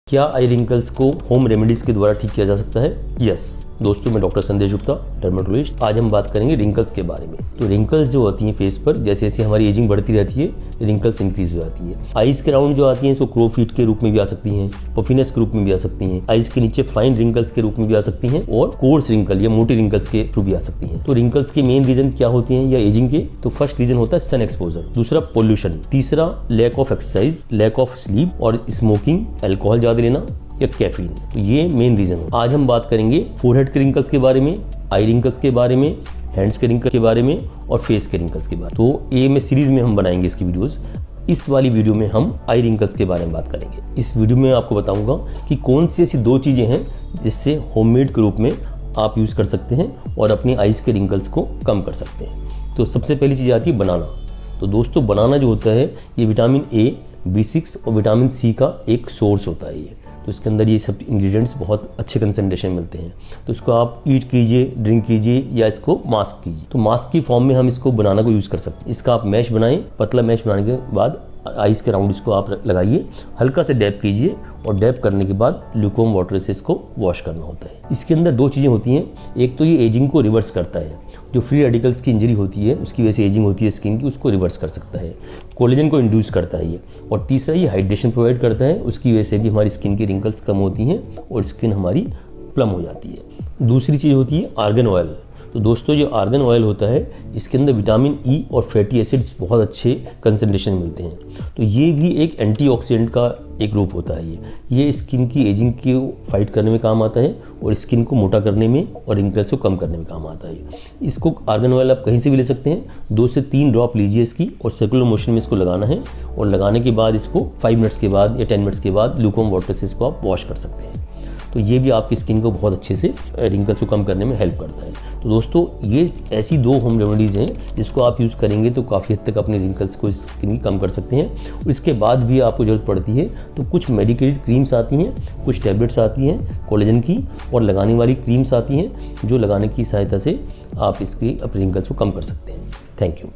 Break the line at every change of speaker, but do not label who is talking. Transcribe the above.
क्या आई रिंकल्स को home remedies के द्वारा ठीक किया जा सकता है? यस दोस्तों, मैं डॉक्टर संदेश गुप्ता, डर्मेटोलॉजिस्ट। आज हम बात करेंगे रिंकल्स के बारे में। तो रिंकल्स जो होती हैं फेस पर, जैसे जैसे हमारी एजिंग बढ़ती रहती है, रिंकल्स इंक्रीज हो जाती है। आइज के राउंड जो आती हैं, इसको क्रो फीट के रूप में भी आ सकती हैं, पफिनेस के रूप में भी आ सकती हैं, आइज के नीचे फाइन रिंकल्स के रूप में भी आ सकती हैं, और कोर्स रिंकल या मोटी रिंकल्स के थ्रू भी आ सकती हैं। तो रिंकल्स के मेन रीजन क्या होते हैं या एजिंग के? तो फर्स्ट रीजन होता है सन एक्सपोजर, दूसरा पोल्यूशन, तीसरा lack of exercise, lack of sleep, और स्मोकिंग, अल्कोहल ज्यादा लेना या कैफीन। तो ये मेन रीजन है। आज हम बात करेंगे फोरहेड के रिंकल्स के बारे में, आई रिंकल्स के बारे में, हैंड्स के रिंकल्स के बारे में, और फेस के रिंकल्स के बारे में। तो ये में सीरीज में हम बनाएंगे इसकी वीडियोस। इस वाली वीडियो में हम आई रिंकल्स के बारे में बात करेंगे। इस वीडियो में आपको बताऊंगा कि कौन सी ऐसी दो चीजें हैं जिससे होममेड के रूप में आप यूज कर सकते हैं और अपनी आइज के रिंकल्स को कम कर सकते हैं। तो सबसे पहली चीज आती है बनाना। तो दोस्तों, बनाना जो होता है ये विटामिन ए, B6 और विटामिन सी का एक सोर्स होता है। ये तो इसके अंदर ये सब इंग्रेडिएंट्स बहुत अच्छे कंसंट्रेशन मिलते हैं। तो इसको आप ईट कीजिए, ड्रिंक कीजिए, या इसको मास्क कीजिए। तो मास्क की फॉर्म में हम इसको बनाना को यूज़ कर सकते हैं। इसका आप मैश बनाएं, पतला मैश बनाने के बाद आइस के राउंड इसको आप लगाइए, हल्का से डैप कीजिए, और डैप करने के बाद ल्यूकवार्म वाटर से इसको वॉश करना होता है। इसके अंदर दो चीज़ें होती हैं। एक तो ये एजिंग को रिवर्स करता है, जो फ्री रेडिकल्स की इंजरी होती है उसकी वजह से एजिंग होती है स्किन की, उसको रिवर्स कर सकता है। कोलेजन को इंड्यूस करता है ये। और तीसरा, ये हाइड्रेशन प्रोवाइड करता है, उसकी वजह से भी हमारी स्किन की रिंकल्स कम होती हैं और स्किन हमारी प्लम हो जाती है। दूसरी चीज़ होती है आर्गन ऑयल। तो दोस्तों, जो आर्गन ऑयल होता है इसके अंदर विटामिन ई और फैटी एसिड्स बहुत अच्छे कंसंट्रेशन मिलते हैं। तो ये भी एक एंटीऑक्सीडेंट का एक रूप होता है। ये स्किन की एजिंग को फाइट करने में काम आता है और स्किन को मोटा करने में और रिंकल्स को कम करने में काम आता है। इसको आर्गन ऑयल आप कहीं से भी ले सकते हैं। 2 से 3 ड्रॉप लीजिए इसकी, और सर्कुलर मोशन में इसको लगाना है, और लगाने के बाद इसको 5 मिनट्स के बाद या 10 मिनट्स के बाद ल्यूकवार्म वाटर से इसको आप वॉश कर सकते हैं। तो ये भी आपकी स्किन को बहुत अच्छे से रिंकल्स को कम करने में हेल्प करता है। तो दोस्तों, ये ऐसी 2 होम रेमेडीज़ हैं जिसको आप यूज़ करेंगे तो काफ़ी हद तक अपने रिंकल्स को स्किन की कम कर सकते हैं। इसके बाद भी आपको ज़रूरत पड़ती है तो कुछ मेडिकेटेड क्रीम्स आती हैं, कुछ टैबलेट्स आती हैं कोलेजन की, और लगाने वाली क्रीम्स आती हैं जो लगाने की सहायता से आप इसकी अपने रिंकल्स को कम कर सकते हैं। Thank you.